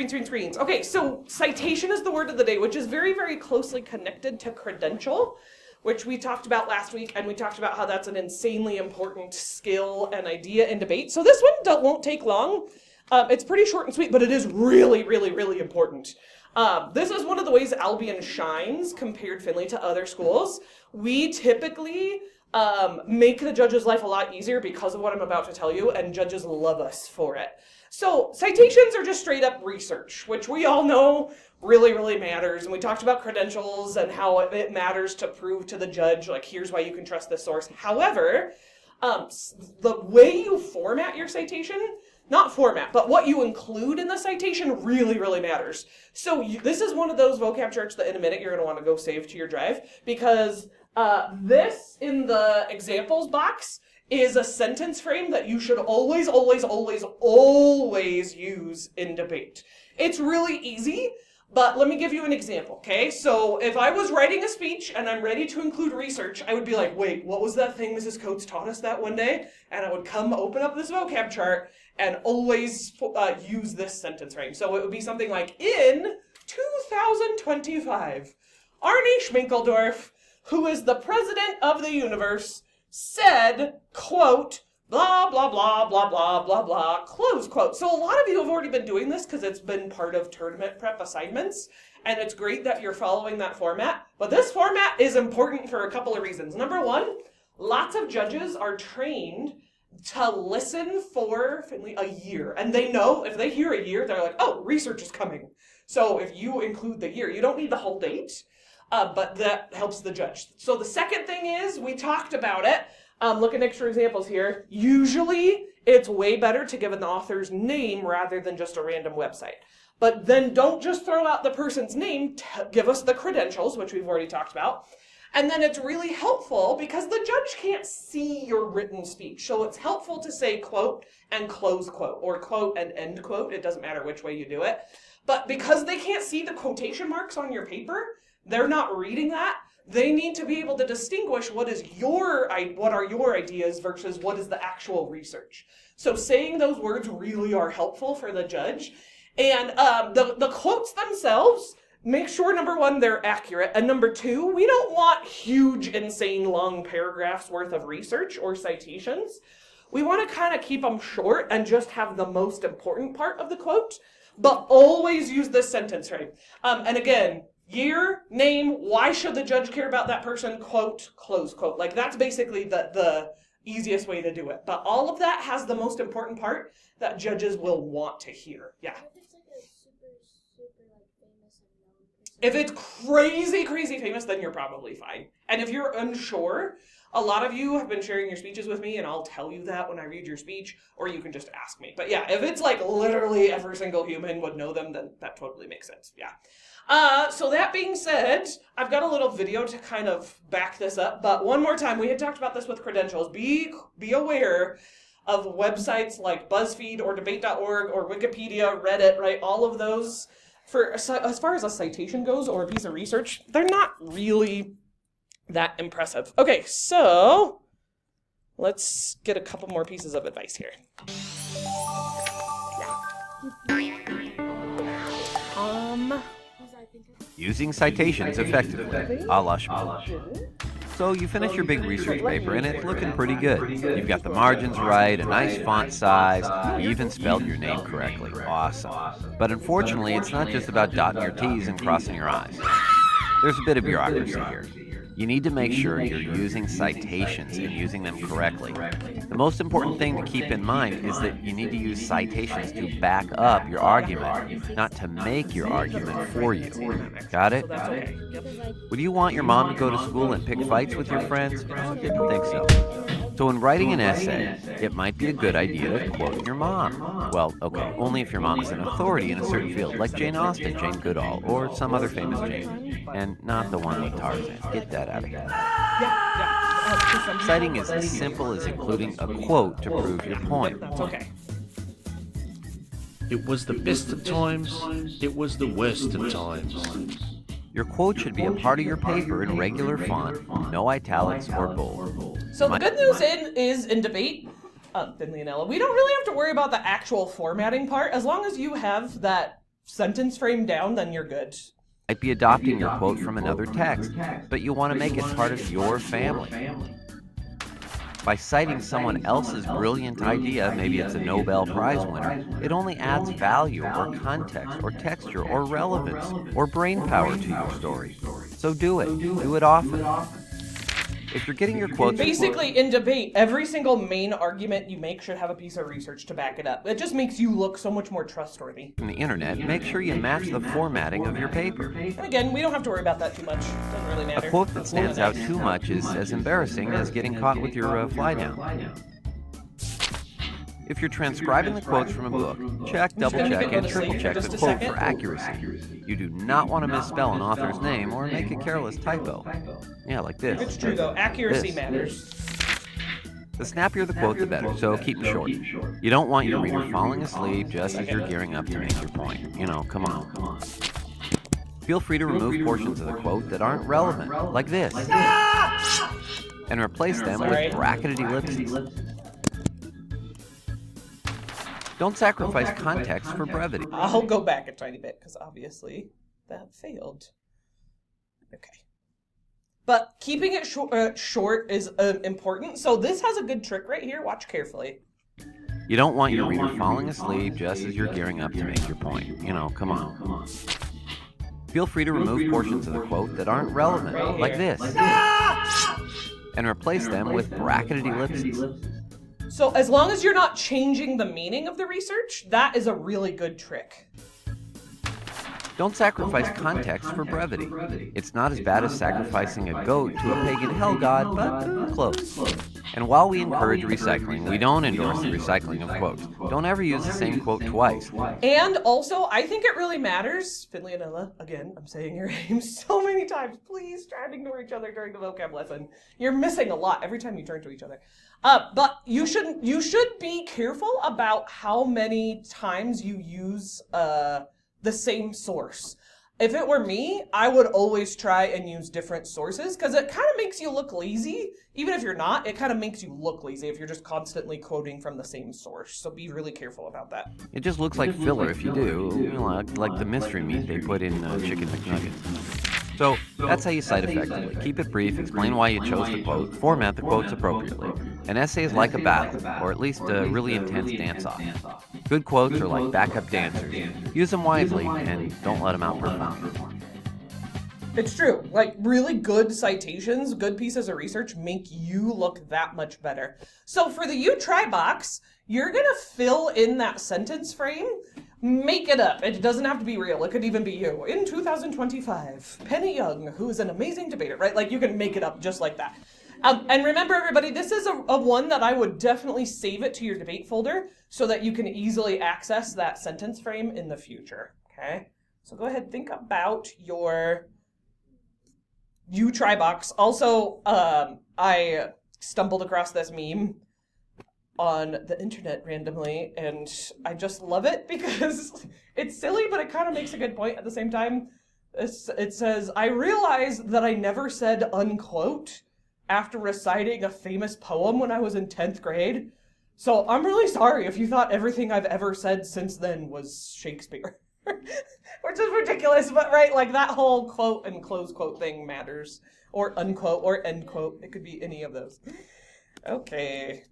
Screens. Okay, so citation is the word of the day, which is very, very closely connected to credential, which we talked about last week, and we talked about how that's an insanely important skill and idea in debate. So this one won't take long. It's pretty short and sweet, but it is really, really, really important. This is one of the ways Albion shines compared Findlay to other schools. We typically make the judge's life a lot easier because of what I'm about to tell you, and judges love us for it. So citations are just straight up research, which we all know really, really matters. And we talked about credentials and how it matters to prove to the judge, like, here's why you can trust this source. However, the way you format your citation, not format, but what you include in the citation really, really matters. So this is one of those vocab charts that in a minute you're going to want to go save to your drive, because this in the examples box is a sentence frame that you should always, always, always, always use in debate. It's really easy, but let me give you an example, okay? So if I was writing a speech and I'm ready to include research, I would be like, wait, what was that thing Mrs. Coates taught us that one day? And I would come open up this vocab chart and always use this sentence frame. So it would be something like, in 2025, Arnie Schminkeldorf, who is the president of the universe, said, quote, blah, blah, blah, blah, blah, blah, blah, close quote. So a lot of you have already been doing this because it's been part of tournament prep assignments, and it's great that you're following that format. But this format is important for a couple of reasons. Number one, lots of judges are trained to listen for a year. And they know if they hear a year, they're like, oh, research is coming. So if you include the year, you don't need the whole date. But that helps the judge. So the second thing is, we talked about it. Look at extra examples here. Usually, it's way better to give an author's name rather than just a random website. But then don't just throw out the person's name. Give us the credentials, which we've already talked about. And then it's really helpful because the judge can't see your written speech. So it's helpful to say quote and close quote, or quote and end quote. It doesn't matter which way you do it. But because they can't see the quotation marks on your paper, they're not reading that. They need to be able to distinguish what are your ideas versus what is the actual research. So saying those words really are helpful for the judge. And the quotes themselves, make sure, number one, they're accurate. And number two, we don't want huge, insane, long paragraphs worth of research or citations. We want to kind of keep them short and just have the most important part of the quote, but always use this sentence frame. And again, year, name, why should the judge care about that person, quote, close quote. Like, that's basically the easiest way to do it. But all of that has the most important part that judges will want to hear. Yeah. What if it's like a super like famous and known person? If it's crazy, crazy famous, then you're probably fine. And if you're unsure, a lot of you have been sharing your speeches with me, and I'll tell you that when I read your speech, or you can just ask me. But yeah, if it's like literally every single human would know them, then that totally makes sense. Yeah. So that being said, I've got a little video to kind of back this up. But one more time, we had talked about this with credentials. Be aware of websites like BuzzFeed or debate.org or Wikipedia, Reddit, right? All of those, as far as a citation goes or a piece of research, they're not really that impressive. Okay, so let's get a couple more pieces of advice here. Using citations effectively, a la Schmidt. So you finish your big research paper and it's looking pretty good. You've got the margins right, a nice font size, you even spelled your name correctly. Awesome. But unfortunately, it's not just about dotting your T's and crossing your I's. There's a bit of bureaucracy here. You need to make sure you're using citations and using them correctly. The most important thing to keep in mind is that you need to use citations to back up your argument, not to make your argument for you. Got it? Would you want your mom to go to school and pick fights with your friends? I didn't think so. So when writing an essay, it might be a good idea to quote your mom. Well, okay, only if your mom is an authority in a certain field, like Jane Austen, Jane Goodall, or some other famous Jane. And not the one with Tarzan. Get that out of here. Citing is as simple as including a quote to prove your point. Okay. It was the best of times, it was the worst of times. Your quote should be a part of your paper in regular font, no italics or bold. So the good news is in debate, Finley and Ella, we don't really have to worry about the actual formatting part as long as you have that sentence frame down, then you're good. Might be adopting your quote from another text, but you want to make it part of your family. By citing someone else's brilliant idea, maybe it's a Nobel Prize winner, it only adds value or context or texture or relevance or brain power to your story. So do it. Do it often. If you're getting your quotes... Basically, in debate, every single main argument you make should have a piece of research to back it up. It just makes you look so much more trustworthy. ...from the internet, make sure you match the formatting of your paper. And again, we don't have to worry about that too much. Doesn't really matter. A quote that stands out too much is as embarrassing as getting caught with your fly down. If you're transcribing the quotes from a book, check, double-check, and triple-check the quote for accuracy. You do not want to misspell an author's name or make a careless typo. Yeah, like this. It's true, though. Accuracy matters. The snappier the quote, the better, so keep them short. You don't want your reader falling asleep just as you're gearing up to make your point. You know, come on. Feel free to remove portions of the quote that aren't relevant, like this, and replace them with bracketed ellipses. Don't sacrifice context for brevity. I'll go back a tiny bit, because obviously that failed. Okay. But keeping it short is important. So this has a good trick right here. Watch carefully. You don't want your reader falling asleep just as you're gearing up to make your point. You know, come on. Feel free to remove portions of the quote that aren't relevant, like this, and replace them with bracketed ellipses. So as long as you're not changing the meaning of the research, that is a really good trick. Don't sacrifice context for brevity. It's not as bad as sacrificing a goat to a pagan hell god, but close. And while we encourage recycling, we don't endorse the recycling of quotes. Don't ever use the same quote twice. And also, I think it really matters, Finley and Ella, again, I'm saying your names so many times. Please try to ignore each other during the vocab lesson. You're missing a lot every time you turn to each other. But you should be careful about how many times you use the same source. If it were me, I would always try and use different sources because it kind of makes you look lazy. Even if you're not, it kind of makes you look lazy if you're just constantly quoting from the same source. So be really careful about that. It just looks like filler if you do, you know, like the mystery meat they put in Chicken McNuggets. So that's how you cite effectively. Keep it brief, explain why you chose the quote, format the quotes appropriately. An essay is like a battle, or at least a really intense dance-off. Good quotes are like backup dancers. Use them wisely and don't let them outperform. It's true. Like, really good citations, good pieces of research make you look that much better. So for the You Try box, you're going to fill in that sentence frame. Make it up. It doesn't have to be real. It could even be you. In 2025, Penny Young, who is an amazing debater, right? Like, you can make it up just like that. And remember, everybody, this is a one that I would definitely save it to your debate folder so that you can easily access that sentence frame in the future, okay? So go ahead, think about your You Try box. Also, I stumbled across this meme on the internet randomly, and I just love it because it's silly, but it kind of makes a good point at the same time. It says, I realized that I never said unquote after reciting a famous poem when I was in 10th grade. So I'm really sorry if you thought everything I've ever said since then was Shakespeare. Which is ridiculous, but right, like that whole quote and close quote thing matters. Or unquote or end quote. It could be any of those. Okay.